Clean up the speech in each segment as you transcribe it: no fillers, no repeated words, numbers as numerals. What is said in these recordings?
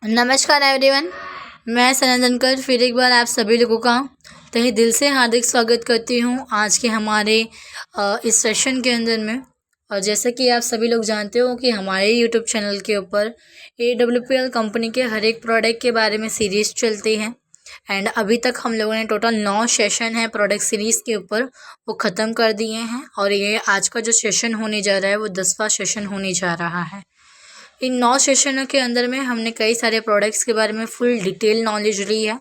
नमस्कार एवरीवन। मैं सनातनकर फिर एक बार आप सभी लोगों का तहे दिल से हार्दिक स्वागत करती हूँ आज के हमारे इस सेशन के अंदर में। और जैसा कि आप सभी लोग जानते हो कि हमारे यूट्यूब चैनल के ऊपर AWPL कंपनी के हर एक प्रोडक्ट के बारे में सीरीज़ चलती हैं। एंड अभी तक हम लोगों ने टोटल 9 सेशन है प्रोडक्ट सीरीज़ के ऊपर वो ख़त्म कर दिए हैं। और ये आज का जो सेशन होने जा रहा है वो 10वां सेशन होने जा रहा है। इन 9 सेशनों के अंदर में हमने कई सारे प्रोडक्ट्स के बारे में फुल डिटेल नॉलेज ली है।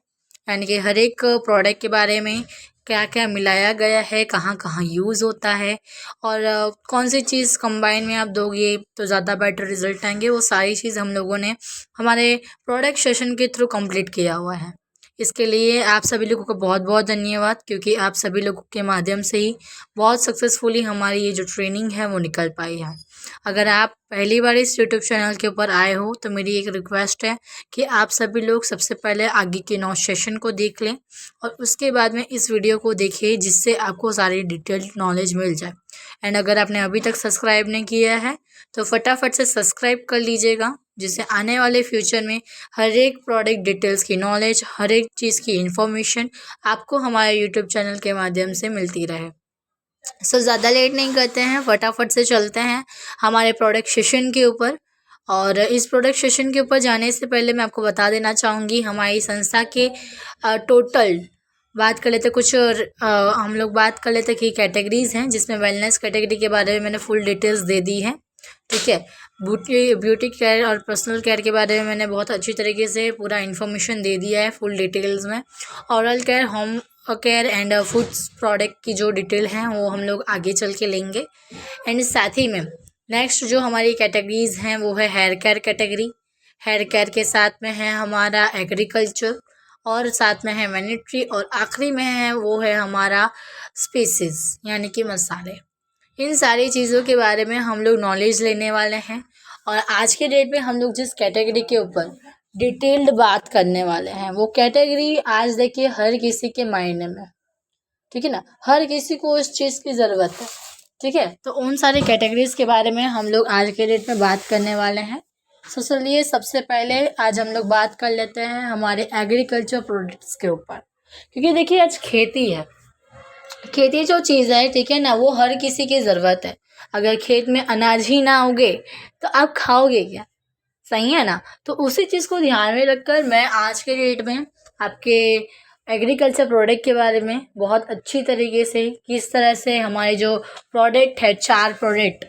यानी कि हर एक प्रोडक्ट के बारे में क्या क्या मिलाया गया है, कहाँ कहाँ यूज़ होता है और कौन सी चीज़ कंबाइन में आप दोगे तो ज़्यादा बेटर रिजल्ट आएंगे, वो सारी चीज़ हम लोगों ने हमारे प्रोडक्ट सेशन के थ्रू कंप्लीट किया हुआ है। इसके लिए आप सभी लोगों को बहुत बहुत धन्यवाद, क्योंकि आप सभी लोगों के माध्यम से ही बहुत सक्सेसफुली हमारी ये जो ट्रेनिंग है वो निकल पाई है। अगर आप पहली बार इस यूट्यूब चैनल के ऊपर आए हो तो मेरी एक रिक्वेस्ट है कि आप सभी लोग सबसे पहले आगे के 9 सेशन को देख लें और उसके बाद में इस वीडियो को देखिए, जिससे आपको सारी डिटेल नॉलेज मिल जाए। एंड अगर आपने अभी तक सब्सक्राइब नहीं किया है तो फटाफट से सब्सक्राइब कर लीजिएगा, जिससे आने वाले फ्यूचर में हर एक प्रोडक्ट डिटेल्स की नॉलेज, हर एक चीज़ की इन्फॉर्मेशन आपको हमारे यूट्यूब चैनल के माध्यम से मिलती रहे। ज़्यादा लेट नहीं करते हैं, फटाफट से चलते हैं हमारे प्रोडक्ट सेशन के ऊपर। और इस प्रोडक्ट सेशन के ऊपर जाने से पहले मैं आपको बता देना चाहूँगी हमारी संस्था के टोटल बात कर लेते कुछ हम लोग बात कर लेते कि कैटेगरीज़ हैं, जिसमें वेलनेस कैटेगरी के बारे में मैंने फुल डिटेल्स दे दी है। ठीक है, ब्यूटी केयर और पर्सनल केयर के बारे में मैंने बहुत अच्छी तरीके से पूरा इन्फॉर्मेशन दे दिया है फुल डिटेल्स में। Oral care, home care and foods product की जो डिटेल हैं वो हम लोग आगे चल के लेंगे। एंड साथ ही में नेक्स्ट जो हमारी कैटेगरीज़ हैं वो है hair care category. Hair care के साथ में है हमारा एग्रीकल्चर और साथ में है वैनिटरी और आखिरी में है वो है हमारा स्पीसीज़ यानी कि मसाले। इन सारी चीज़ों के बारे में हम लोग नॉलेज लेने वाले हैं। और आज के डेट में हम लोग जिस कैटेगरी के ऊपर डिटेल्ड बात करने वाले हैं वो कैटेगरी आज देखिए हर किसी के मायने में, ठीक है ना, हर किसी को इस चीज़ की ज़रूरत है। ठीक है, तो उन सारी कैटेगरीज़ के बारे में हम लोग आज के डेट में बात करने वाले हैं। तो चलिए सबसे पहले आज हम लोग बात कर लेते हैं हमारे एग्रीकल्चर प्रोडक्ट्स के ऊपर, क्योंकि देखिए आज खेती है। खेती जो चीज़ है, ठीक है ना, वो हर किसी की ज़रूरत है। अगर खेत में अनाज ही ना उगे तो आप खाओगे क्या? सही है ना। तो उसी चीज़ को ध्यान में रखकर मैं आज के डेट में आपके एग्रीकल्चर प्रोडक्ट के बारे में बहुत अच्छी तरीके से किस तरह से हमारे जो प्रोडक्ट है 4 प्रोडक्ट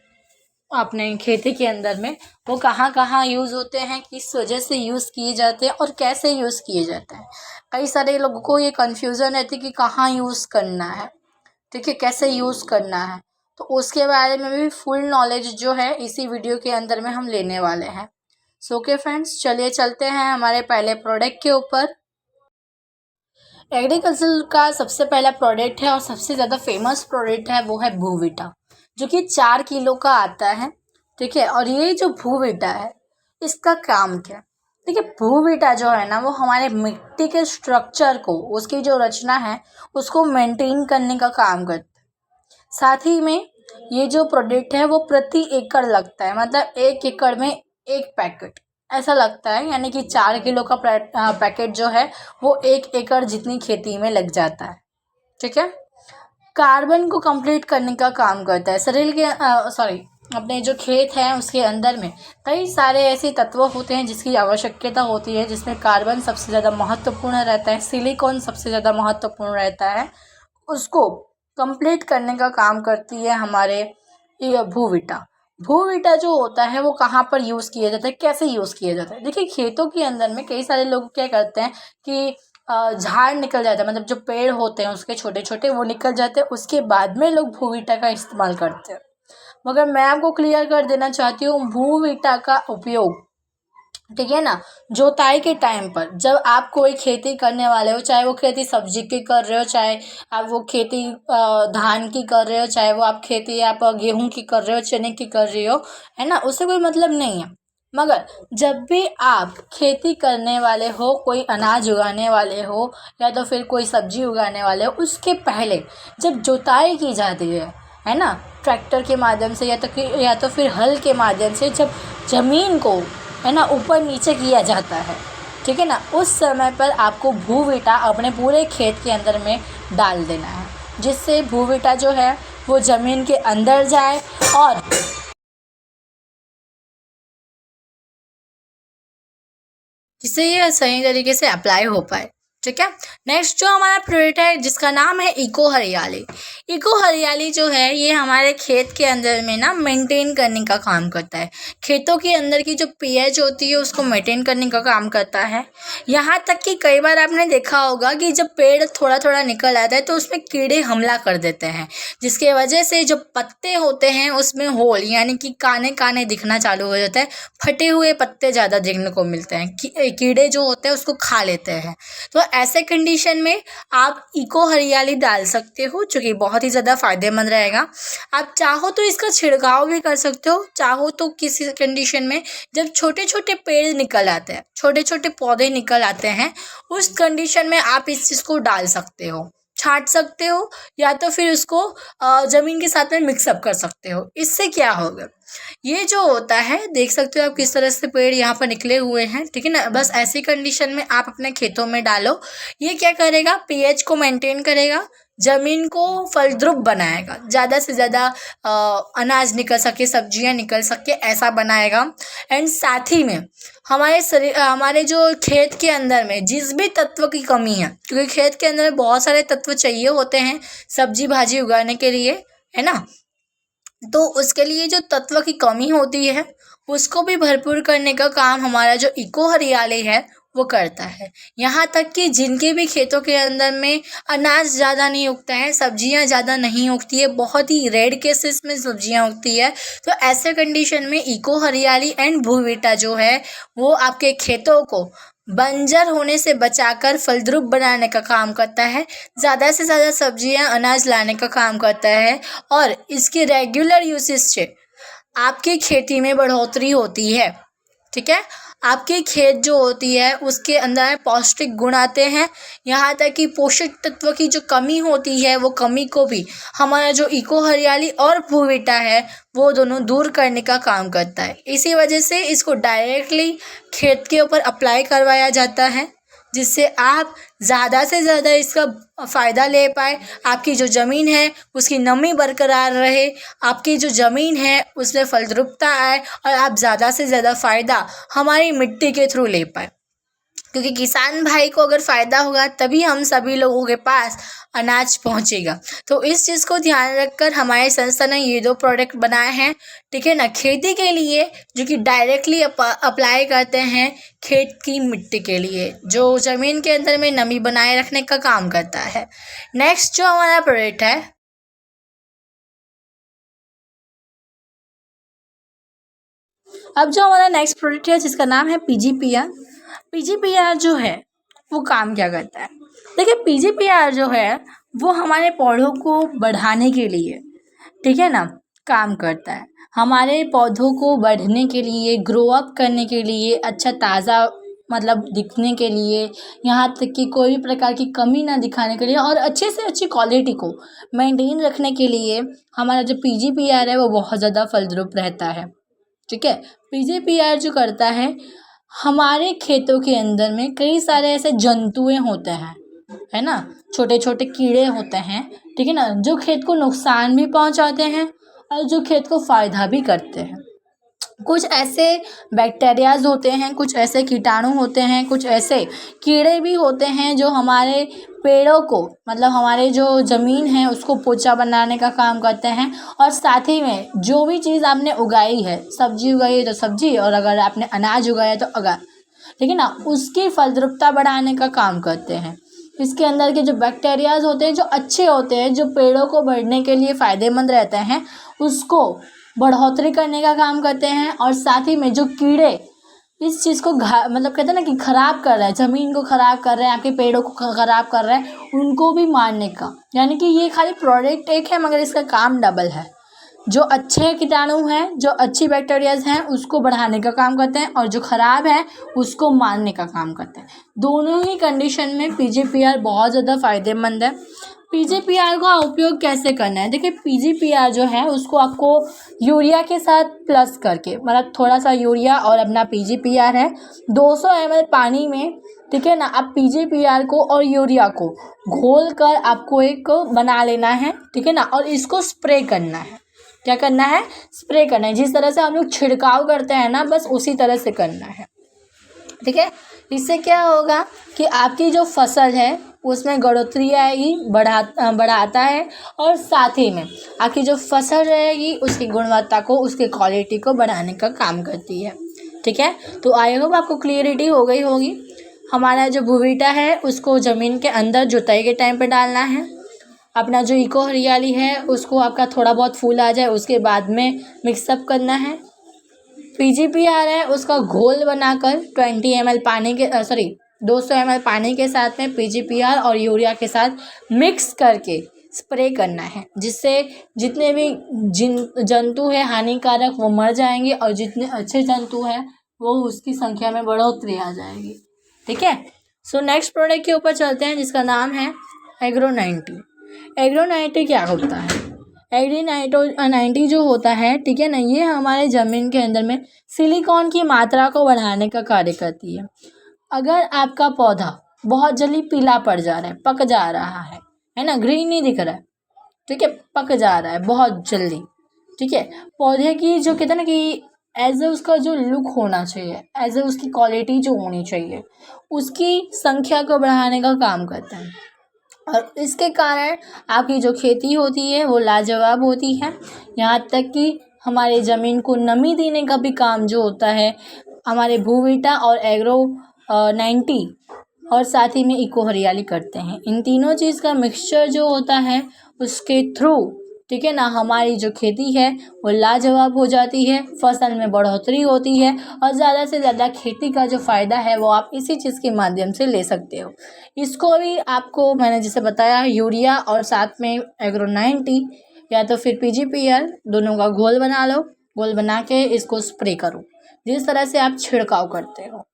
अपने खेती के अंदर में वो कहाँ कहाँ यूज़ होते हैं, किस वजह से यूज़ किए जाते हैं और कैसे यूज़ किए जाते हैं। कई सारे लोगों को ये कन्फ्यूज़न रहती है कि कहाँ यूज़ करना है, ठीक है, कैसे यूज़ करना है। तो उसके बारे में भी फुल नॉलेज जो है इसी वीडियो के अंदर में हम लेने वाले हैं। सो ओके फ्रेंड्स, चलिए चलते हैं हमारे पहले प्रोडक्ट के ऊपर। एग्रीकल्चर का सबसे पहला प्रोडक्ट है और सबसे ज़्यादा फेमस प्रोडक्ट है वो है भूविटा, जो कि 4 किलो का आता है। ठीक है, और ये जो भूविटा है इसका काम क्या है? देखिए, भूविटा जो है ना वो हमारे मिट्टी के स्ट्रक्चर को, उसकी जो रचना है उसको मेंटेन करने का काम करता है। साथ ही में ये जो प्रोडक्ट है वो प्रति एकड़ लगता है, मतलब 1 एकड़ में 1 पैकेट ऐसा लगता है। यानी कि 4 किलो का पैकेट जो है वो 1 एकड़ जितनी खेती में लग जाता है। ठीक है, कार्बन को कंप्लीट करने का काम करता है। शरीर के अपने जो खेत है उसके अंदर में कई सारे ऐसे तत्व होते हैं जिसकी आवश्यकता होती है, जिसमें कार्बन सबसे ज़्यादा महत्वपूर्ण रहता है, सिलिकॉन सबसे ज़्यादा महत्वपूर्ण रहता है। उसको कंप्लीट करने का काम करती है हमारे ये भूविटा। भूविटा जो होता है वो कहाँ पर यूज़ किया जाता है, कैसे यूज़ किया जाता है? देखिए, खेतों के अंदर में कई सारे लोग क्या करते हैं कि झाड़ निकल जाता है, मतलब जो पेड़ होते हैं उसके छोटे छोटे वो निकल जाते हैं, उसके बाद में लोग भूविटा का इस्तेमाल करते हैं। मगर मैं आपको क्लियर कर देना चाहती हूँ, भूविटा का उपयोग, ठीक है ना, जोताई के टाइम पर जब आप कोई खेती करने वाले हो, चाहे वो खेती सब्जी की कर रहे हो, चाहे आप वो खेती धान की कर रहे हो, चाहे वो आप खेती आप गेहूं की कर रहे हो, चने की कर रहे हो, है ना, उससे कोई मतलब नहीं है। मगर जब भी आप खेती करने वाले हो, कोई अनाज उगाने वाले हो या तो फिर कोई सब्जी उगाने वाले हो, उसके पहले जब जोताई की जाती है ना, ट्रैक्टर के माध्यम से या तो फिर हल के माध्यम से, जब ज़मीन को है ना, ऊपर नीचे किया जाता है, ठीक है ना, उस समय पर आपको भूविटा अपने पूरे खेत के अंदर में डाल देना है, जिससे भूविटा जो है वो ज़मीन के अंदर जाए और जिससे ये सही तरीके से अप्लाई हो पाए। ठीक है। नेक्स्ट जो हमारा प्रोडक्ट है जिसका नाम है इको हरियाली। इको हरियाली जो है ये हमारे खेत के अंदर में ना मेंटेन करने का काम करता है। खेतों के अंदर की जो पीएच होती है उसको मेंटेन करने का काम करता है। यहाँ तक कि कई बार आपने देखा होगा कि जब पेड़ थोड़ा थोड़ा निकल आता है तो उसमें कीड़े हमला कर देते हैं, जिसके वजह से जो पत्ते होते हैं उसमें होल यानी कि काने काने दिखना चालू हो जाता है, फटे हुए पत्ते ज़्यादा देखने को मिलते हैं, कीड़े जो होते हैं उसको खा लेते हैं। तो ऐसे कंडीशन में आप इको हरियाली डाल सकते हो, जो कि बहुत ही ज़्यादा फायदेमंद रहेगा। आप चाहो तो इसका छिड़काव भी कर सकते हो, चाहो तो किसी कंडीशन में जब छोटे छोटे पेड़ निकल आते हैं, छोटे छोटे पौधे निकल आते हैं, उस कंडीशन में आप इस चीज़ को डाल सकते हो, छांट सकते हो, या तो फिर उसको ज़मीन के साथ में मिक्सअप कर सकते हो। इससे क्या होगा, ये जो होता है देख सकते हो आप किस तरह से पेड़ यहाँ पर निकले हुए हैं, ठीक है ना। बस ऐसी कंडीशन में आप अपने खेतों में डालो। ये क्या करेगा, पीएच को मेंटेन करेगा, ज़मीन को फलद्रुप बनाएगा, ज़्यादा से ज़्यादा अनाज निकल सके, सब्जियां निकल सके, ऐसा बनाएगा। एंड साथ ही में हमारे जो खेत के अंदर में जिस भी तत्व की कमी है, क्योंकि खेत के अंदर में बहुत सारे तत्व चाहिए होते हैं सब्जी भाजी उगाने के लिए, है ना, तो उसके लिए जो तत्व की कमी होती है उसको भी भरपूर करने का काम हमारा जो इको हरियाली है वो करता है। यहाँ तक कि जिनके भी खेतों के अंदर में अनाज ज़्यादा नहीं उगता है, सब्जियाँ ज़्यादा नहीं उगती है, बहुत ही रेयर केसेस में सब्जियाँ उगती है, तो ऐसे कंडीशन में इको हरियाली एंड भूविटा जो है वो आपके खेतों को बंजर होने से बचाकर फलद्रुप बनाने का काम करता है, ज़्यादा से ज़्यादा सब्जियां अनाज लाने का काम करता है, और इसके रेगुलर यूसेज से आपकी खेती में बढ़ोतरी होती है। ठीक है, आपकी खेत जो होती है उसके अंदर पौष्टिक गुण आते हैं, यहाँ तक कि पोषक तत्व की जो कमी होती है वो कमी को भी हमारा जो इको हरियाली और भूविटा है वो दोनों दूर करने का काम करता है। इसी वजह से इसको डायरेक्टली खेत के ऊपर अप्लाई करवाया जाता है, जिससे आप ज़्यादा से ज़्यादा इसका फ़ायदा ले पाए, आपकी जो ज़मीन है उसकी नमी बरकरार रहे, आपकी जो ज़मीन है उसमें फलद्रुपता आए और आप ज़्यादा से ज़्यादा फ़ायदा हमारी मिट्टी के थ्रू ले पाए। क्योंकि किसान भाई को अगर फ़ायदा होगा तभी हम सभी लोगों के पास अनाज पहुंचेगा। तो इस चीज़ को ध्यान रखकर हमारे संस्था ने ये 2 प्रोडक्ट बनाए हैं, ठीक है ना, खेती के लिए, जो कि डायरेक्टली अप्लाई करते हैं खेत की मिट्टी के लिए, जो ज़मीन के अंदर में नमी बनाए रखने का काम करता है। नेक्स्ट जो हमारा प्रोडक्ट है, अब जो हमारा नेक्स्ट प्रोडक्ट है जिसका नाम है पीजीपीआर। पीजीपीआर जो है वो काम क्या करता है, देखिए पीजीपीआर जो है वो हमारे पौधों को बढ़ाने के लिए, ठीक है ना, काम करता है। हमारे पौधों को बढ़ने के लिए, ग्रो अप करने के लिए, अच्छा ताज़ा मतलब दिखने के लिए, यहाँ तक कि कोई भी प्रकार की कमी ना दिखाने के लिए और अच्छे से अच्छी क्वालिटी को मेंटेन रखने के लिए हमारा जो पीजीपीआर है वो बहुत ज़्यादा फलद्रुप रहता है। ठीक है, पीजीपीआर जो करता है, हमारे खेतों के अंदर में कई सारे ऐसे जंतुएं होते हैं, है ना, छोटे छोटे कीड़े होते हैं, ठीक है ना, जो खेत को नुकसान भी पहुंचाते हैं और जो खेत को फ़ायदा भी करते हैं। कुछ ऐसे बैक्टीरियाज होते हैं, कुछ ऐसे कीटाणु होते हैं, कुछ ऐसे कीड़े भी होते हैं जो हमारे पेड़ों को, मतलब हमारे जो ज़मीन है उसको पोचा बनाने का काम करते हैं, और साथ ही में जो भी चीज़ आपने उगाई है, सब्जी उगाई है तो सब्जी, और अगर आपने अनाज उगाया है तो अनाज, ठीक है ना, उसकी फलद्रुपता बढ़ाने का काम करते हैं। इसके अंदर के जो बैक्टीरियाज होते हैं, जो अच्छे होते हैं, जो पेड़ों को बढ़ने के लिए फ़ायदेमंद रहते हैं, उसको बढ़ोतरी करने का काम करते हैं, और साथ ही में जो कीड़े इस चीज़ को मतलब कहते हैं ना कि ख़राब कर रहे हैं, ज़मीन को ख़राब कर रहे हैं, आपके पेड़ों को ख़राब कर रहे हैं, उनको भी मारने का, यानी कि ये खाली प्रोडक्ट एक है मगर इसका काम डबल है। जो अच्छे कीटाणु हैं, जो अच्छी बैक्टीरियाज हैं उसको बढ़ाने का काम करते हैं, और जो ख़राब है उसको मारने का काम करते हैं। दोनों ही कंडीशन में पीजीपीआर बहुत ज़्यादा फ़ायदेमंद है। पीजीपीआर का उपयोग कैसे करना है? देखिए पीजीपीआर जो है उसको आपको यूरिया के साथ प्लस करके, मतलब थोड़ा सा यूरिया और अपना पीजीपीआर है 200 ml पानी में, ठीक है ना। आप पीजीपीआर को और यूरिया को घोल कर आपको एक बना लेना है, ठीक है ना। और इसको स्प्रे करना है। क्या करना है? स्प्रे करना है। जिस तरह से हम लोग छिड़काव करते हैं ना, बस उसी तरह से करना है, ठीक है। इससे क्या होगा कि आपकी जो फसल है उसमें बढ़ोतरी आएगी, बढ़ाता है, और साथ ही में आपकी जो फसल रहेगी उसकी गुणवत्ता को, उसकी क्वालिटी को बढ़ाने का काम करती है, ठीक है। तो आई होप आपको क्लियरिटी हो गई होगी। हमारा जो भूविटा है उसको ज़मीन के अंदर जुताई के टाइम पे डालना है। अपना जो इको हरियाली है उसको आपका थोड़ा बहुत फूल आ जाए उसके बाद में मिक्सअप करना है। पीजीपीआर है उसका घोल बनाकर 20 ml पानी के 200 ml पानी के साथ में पीजीपीआर और यूरिया के साथ मिक्स करके स्प्रे करना है, जिससे जितने भी जंतु है हानिकारक वो मर जाएंगे और जितने अच्छे जंतु है वो उसकी संख्या में बढ़ोतरी आ जाएगी, ठीक है। सो नेक्स्ट प्रोडक्ट के ऊपर चलते हैं जिसका नाम है एग्रो 90। एग्रो 90 क्या होता है? एग्री 90 जो होता है, ठीक है ना, ये हमारे ज़मीन के अंदर में सिलिकॉन की मात्रा को बढ़ाने का कार्य करती है। अगर आपका पौधा बहुत जल्दी पीला पड़ जा रहा है, पक जा रहा है ना, ग्रीन नहीं दिख रहा है, ठीक है, पक जा रहा है बहुत जल्दी, ठीक है। पौधे की जो कहते हैं ना कि एज ए उसका जो लुक होना चाहिए, एज ए उसकी क्वालिटी जो होनी चाहिए, उसकी संख्या को बढ़ाने का काम करता है। और इसके कारण आपकी जो खेती होती है वो लाजवाब होती है। यहाँ तक कि हमारे ज़मीन को नमी देने का भी काम जो होता है हमारे भूविटा और एग्रो 90 और साथ ही में इको हरियाली करते हैं। इन तीनों चीज़ का मिक्सचर जो होता है उसके थ्रू, ठीक है ना, हमारी जो खेती है वो लाजवाब हो जाती है, फसल में बढ़ोतरी होती है और ज़्यादा से ज़्यादा खेती का जो फ़ायदा है वो आप इसी चीज़ के माध्यम से ले सकते हो। इसको भी आपको मैंने जैसे बताया यूरिया और साथ में एग्रो 90 या तो फिर पीजीपीआर दोनों का घोल बना लो, घोल बना के इसको स्प्रे करो, जिस तरह से आप छिड़काव करते हो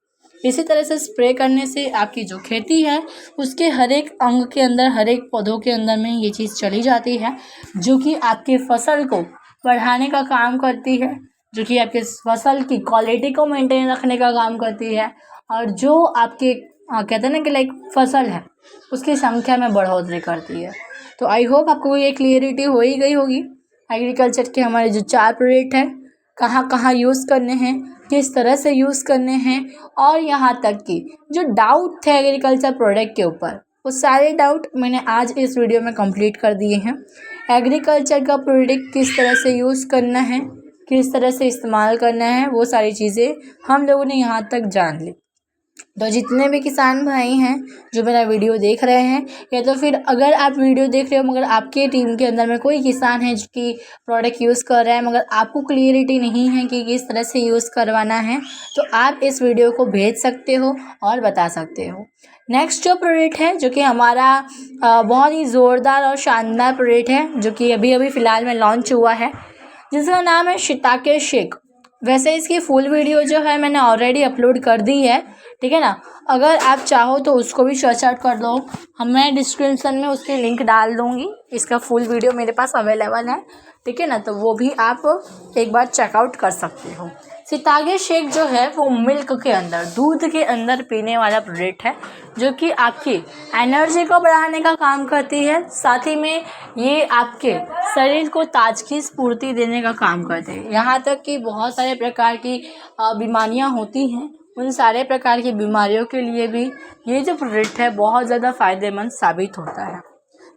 इसी तरह से स्प्रे करने से आपकी जो खेती है उसके हर एक अंग के अंदर, हर एक पौधों के अंदर में ये चीज़ चली जाती है, जो कि आपकी फसल को बढ़ाने का काम करती है, जो कि आपके फसल की क्वालिटी को मेंटेन रखने का काम करती है, और जो आपके कहते हैं ना कि लाइक फसल है उसकी संख्या में बढ़ोतरी करती है। तो आई होप आपको ये क्लियरिटी हो ही गई होगी एग्रीकल्चर के हमारे जो 4 प्रोडक्ट हैं कहाँ कहाँ यूज़ करने हैं, किस तरह से यूज़ करने हैं, और यहाँ तक कि जो डाउट थे एग्रीकल्चर प्रोडक्ट के ऊपर वो सारे डाउट मैंने आज इस वीडियो में कंप्लीट कर दिए हैं। एग्रीकल्चर का प्रोडक्ट किस तरह से यूज़ करना है, किस तरह से इस्तेमाल करना है, वो सारी चीज़ें हम लोगों ने यहाँ तक जान ली। तो जितने भी किसान भाई हैं जो मेरा वीडियो देख रहे हैं, या तो फिर अगर आप वीडियो देख रहे हो मगर आपके टीम के अंदर में कोई किसान है जो कि प्रोडक्ट यूज़ कर रहा है मगर आपको क्लियरिटी नहीं है कि किस तरह से यूज़ करवाना है, तो आप इस वीडियो को भेज सकते हो और बता सकते हो। नेक्स्ट जो प्रोडक्ट है जो कि हमारा बहुत ही ज़ोरदार और शानदार प्रोडक्ट है जो कि अभी अभी फ़िलहाल में लॉन्च हुआ है, जिसका नाम है शिताके शेक। वैसे इसकी फुल वीडियो जो है मैंने ऑलरेडी अपलोड कर दी है, ठीक है ना। अगर आप चाहो तो उसको भी सर्च आउट कर लो, मैं डिस्क्रिप्शन में उसकी लिंक डाल दूँगी। इसका फुल वीडियो मेरे पास अवेलेबल है, ठीक है ना, तो वो भी आप एक बार चेकआउट कर सकते हो। शिताके शेक जो है वो मिल्क के अंदर, दूध के अंदर पीने वाला प्रोडक्ट है जो कि आपकी एनर्जी को बढ़ाने का काम करती है, साथ ही में ये आपके शरीर को ताजगी स्फूर्ति देने का काम करते हैं। यहाँ तक कि बहुत सारे प्रकार की बीमारियाँ होती हैं, उन सारे प्रकार की बीमारियों के लिए भी ये जो प्रोडक्ट है बहुत ज़्यादा फ़ायदेमंद साबित होता है।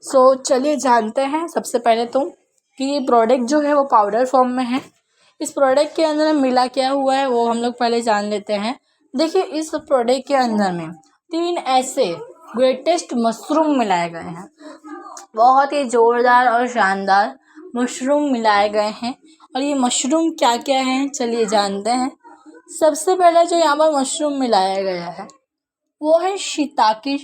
सो चलिए जानते हैं सबसे पहले तो कि ये प्रोडक्ट जो है वो पाउडर फॉर्म में है। इस प्रोडक्ट के अंदर मिला क्या हुआ है वो हम लोग पहले जान लेते हैं। देखिए इस प्रोडक्ट के अंदर में 3 ऐसे ग्रेटेस्ट मशरूम मिलाए गए हैं, बहुत ही ज़ोरदार और शानदार मशरूम मिलाए गए हैं। और ये मशरूम क्या क्या हैं चलिए जानते हैं। सबसे पहला जो यहाँ पर मशरूम मिलाया गया है वो है शिताके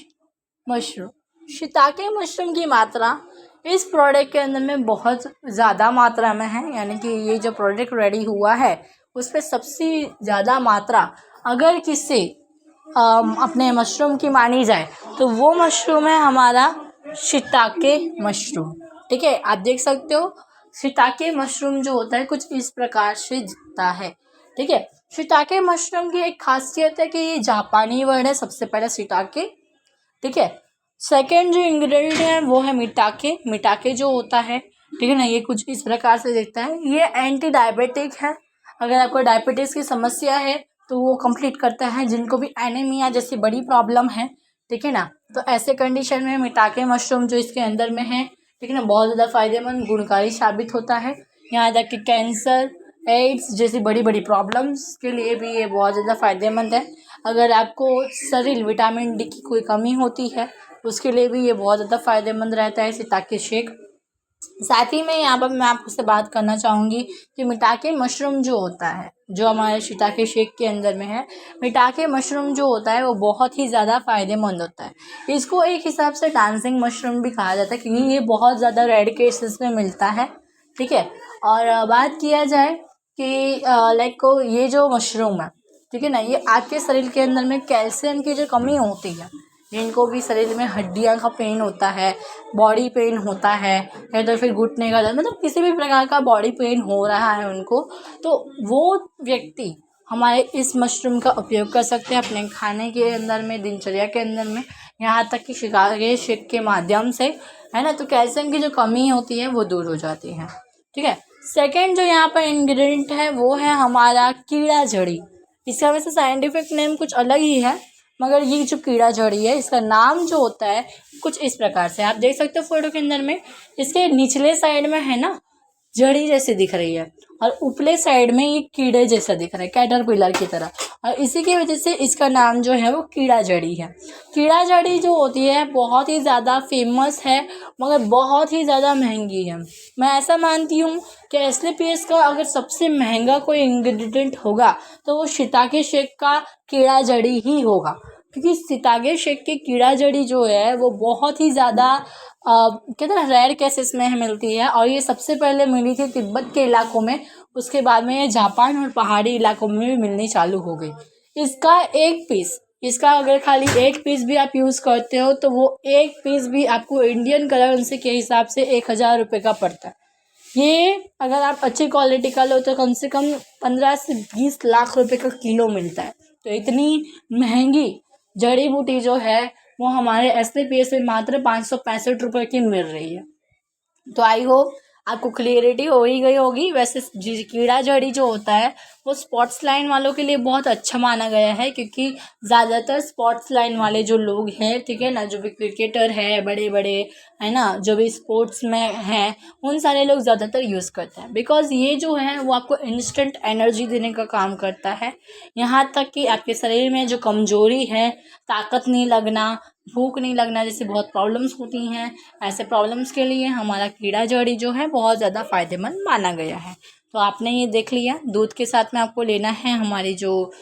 मशरूम। शिताके मशरूम की मात्रा इस प्रोडक्ट के अंदर में बहुत ज़्यादा मात्रा में है, यानी कि ये जो प्रोडक्ट रेडी हुआ है उस पर सबसे ज़्यादा मात्रा अगर किसी अपने मशरूम की मानी जाए तो वो मशरूम है हमारा शिताके मशरूम। ठीक है, आप देख सकते हो शिताके मशरूम जो होता है कुछ इस प्रकार से दिखता है। ठीक है, शिताके मशरूम की एक खासियत है कि ये जापानी वर्ड है सबसे पहले शिताके। ठीक है, सेकेंड जो इंग्रेडिएंट है वो है मिटाके। मिटाके जो होता है, ठीक है ना, ये कुछ इस प्रकार से दिखता है। ये एंटी डायबिटिक है। अगर आपको डायबिटीज़ की समस्या है तो वो कंप्लीट करता है। जिनको भी एनीमिया जैसी बड़ी प्रॉब्लम है, ठीक है ना, तो ऐसे कंडीशन में मिटाके मशरूम जो इसके अंदर में है, ठीक है ना, बहुत ज़्यादा फायदेमंद गुणकारी साबित होता है। यहाँ तक कि कैंसर, एड्स जैसी बड़ी बड़ी प्रॉब्लम्स के लिए भी ये बहुत ज़्यादा फायदेमंद है। अगर आपको शरीर विटामिन डी की कोई कमी होती है उसके लिए भी ये बहुत ज़्यादा फायदेमंद रहता है शिताके शेक। साथ ही में यहाँ पर मैं आपसे बात करना चाहूँगी कि मिटाके मशरूम जो होता है, जो हमारे शिताके शेक के अंदर में है, मिटाके मशरूम जो होता है वो बहुत ही ज़्यादा फायदेमंद होता है। इसको एक हिसाब से डांसिंग मशरूम भी कहा जाता है क्योंकि ये बहुत ज़्यादा रेयर केसेस में मिलता है। ठीक है, और बात किया जाए कि लाइक ये जो मशरूम है, ठीक है ना, ये आपके शरीर के अंदर में कैल्शियम की जो कमी होती है, जिनको भी शरीर में हड्डियां का पेन होता है, बॉडी पेन होता है, या तो फिर घुटने का दर्द, मतलब किसी भी प्रकार का बॉडी पेन हो रहा है उनको, तो वो व्यक्ति हमारे इस मशरूम का उपयोग कर सकते हैं अपने खाने के अंदर में, दिनचर्या के अंदर में, यहाँ तक कि शिताके शेक के माध्यम से, है ना, तो कैल्शियम की जो कमी होती है वो दूर हो जाती है। ठीक है, सेकेंड जो यहाँ पर इंग्रेडिएंट है वो है हमारा कीड़ा जड़ी। इसका वैसे साइंटिफिक नेम कुछ अलग ही है, मगर ये जो कीड़ा जड़ी है इसका नाम जो होता है कुछ इस प्रकार से आप देख सकते हो फोटो के अंदर में। इसके निचले साइड में है ना जड़ी जैसी दिख रही है और ऊपरले साइड में ये कीड़े जैसा दिख रहा है, कैटरपिलर की तरह, और इसी की वजह से इसका नाम जो है वो कीड़ा जड़ी है। कीड़ा जड़ी जो होती है बहुत ही ज़्यादा फेमस है मगर बहुत ही ज़्यादा महंगी है। मैं ऐसा मानती हूँ कि एसलीपीएस का अगर सबसे महंगा कोई इंग्रेडिएंट होगा तो वो शिताके शेक का कीड़ा जड़ी ही होगा, क्योंकि शिताके शेक की कीड़ा जड़ी जो है वो बहुत ही ज़्यादा कहते हैं रेयर केसेस में मिलती है, और ये सबसे पहले मिली थी तिब्बत के इलाकों में, उसके बाद में ये जापान और पहाड़ी इलाकों में भी मिलनी चालू हो गई। इसका अगर खाली एक पीस भी आप यूज़ करते हो तो वो एक पीस भी आपको इंडियन करेंसी के हिसाब से 1000 रुपये का पड़ता है। ये अगर आप अच्छी क्वालिटी का लो तो कम से कम 15 से 20 लाख रुपए का किलो मिलता है। तो इतनी महंगी जड़ी बूटी जो है वो हमारे एसलीपीएस में मात्र 565 रुपये की मिल रही है। तो आई होप आपको क्लियरिटी हो ही गई होगी। वैसे कीड़ा जड़ी जो होता है वो स्पोर्ट्स लाइन वालों के लिए बहुत अच्छा माना गया है, क्योंकि ज़्यादातर स्पोर्ट्स लाइन वाले जो लोग हैं, ठीक है ना, जो भी क्रिकेटर है बड़े बड़े, है ना, जो भी स्पोर्ट्स में हैं, उन सारे लोग ज़्यादातर यूज़ करते हैं, बिकॉज़ ये जो है वो आपको इंस्टेंट एनर्जी देने का काम करता है। यहाँ तक कि आपके शरीर में जो कमज़ोरी है, ताकत नहीं लगना, भूख नहीं लगना जैसी बहुत प्रॉब्लम्स होती हैं, ऐसे प्रॉब्लम्स के लिए हमारा कीड़ा जड़ी जो है बहुत ज़्यादा फ़ायदेमंद माना गया है। तो आपने ये देख लिया, दूध के साथ में आपको लेना है हमारी जो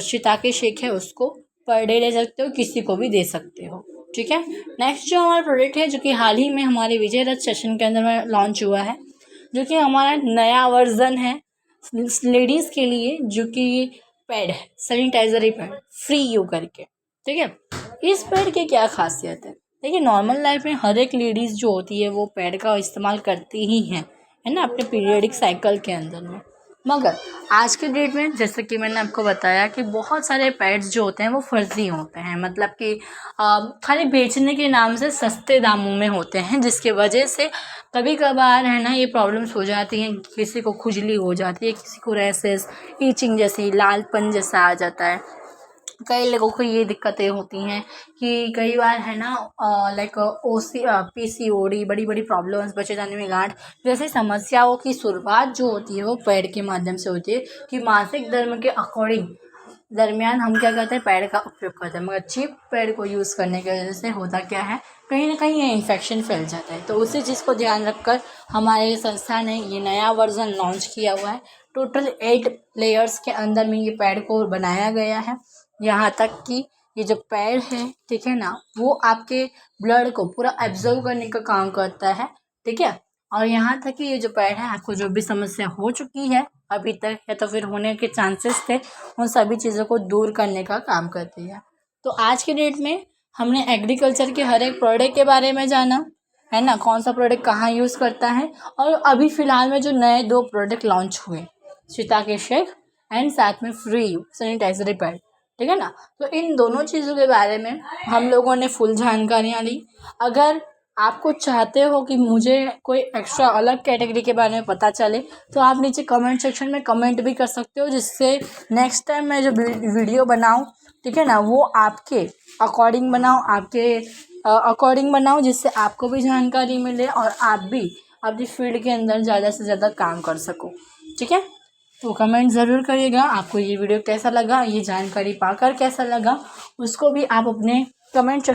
शिताके शेक है, उसको पर डे ले सकते हो, किसी को भी दे सकते हो। ठीक है, नेक्स्ट जो हमारा प्रोडक्ट है जो कि हाल ही में हमारे विजय रथ सेशन के अंदर में लॉन्च हुआ है, जो कि हमारा नया वर्जन है लेडीज़ के लिए, जो कि पैड है, सैनिटाइजर पैड फ्री यू करके। ठीक है, इस पैड की क्या खासियत है? देखिए, नॉर्मल लाइफ में हर एक लेडीज़ जो होती है वो पैड का इस्तेमाल करती ही हैं, है ना, अपने पीरियडिक साइकिल के अंदर में। मगर आज के डेट में जैसे कि मैंने आपको बताया कि बहुत सारे पैड्स जो होते हैं वो फर्जी होते हैं, मतलब कि खाली बेचने के नाम से सस्ते दामों में होते हैं, जिसके वजह से कभी कभार है ना ये प्रॉब्लम्स हो जाती हैं। किसी को खुजली हो जाती है, किसी को रैसेस, ईचिंग जैसी, लालपन जैसा आ जाता है। कई लोगों को ये दिक्कतें होती हैं कि कई बार है ना लाइक पीसीओडी, बड़ी बड़ी प्रॉब्लम्स, बच्चे जाने में गांठ जैसी समस्याओं की शुरुआत जो होती है वो पैड के माध्यम से होती है, कि मासिक धर्म के अकॉर्डिंग दरमियान हम क्या करते हैं, पैड का उपयोग करते हैं। मगर चीप पैड को यूज़ करने की वजह से होता क्या है, कहीं ना कहीं ये इन्फेक्शन फैल जाता है। तो उसी चीज़ को ध्यान रखकर हमारे संस्था ने ये नया वर्जन लॉन्च किया हुआ है। टोटल 8 लेयर्स के अंदर में ये पैड को बनाया गया है। यहाँ तक कि ये जो पैड है, ठीक है ना, वो आपके ब्लड को पूरा एब्जॉर्व करने का काम करता है। ठीक है, और यहाँ तक कि ये जो पैड है, आपको जो भी समस्या हो चुकी है अभी तक या तो फिर होने के चांसेस थे, उन सभी चीज़ों को दूर करने का काम करती है। तो आज के डेट में हमने एग्रीकल्चर के हर एक प्रोडक्ट के बारे में जाना, है ना, कौन सा प्रोडक्ट कहाँ यूज़ करता है, और अभी फ़िलहाल में जो नए 2 प्रोडक्ट लॉन्च हुए, सीता के शेक एंड साथ में फ्री सैनिटाइजर पैड, ठीक है ना। तो इन दोनों चीज़ों के बारे में हम लोगों ने फुल जानकारियाँ ली। अगर आपको चाहते हो कि मुझे कोई एक्स्ट्रा अलग कैटेगरी के बारे में पता चले तो आप नीचे कमेंट सेक्शन में कमेंट भी कर सकते हो, जिससे नेक्स्ट टाइम मैं जो वीडियो बनाऊँ, ठीक है ना, वो आपके अकॉर्डिंग बनाऊँ जिससे आपको भी जानकारी मिले और आप भी अपनी फील्ड के अंदर ज़्यादा से ज़्यादा काम कर सको, ठीक है। तो कमेंट ज़रूर करिएगा आपको ये वीडियो कैसा लगा, ये जानकारी पाकर कैसा लगा, उसको भी आप अपने कमेंट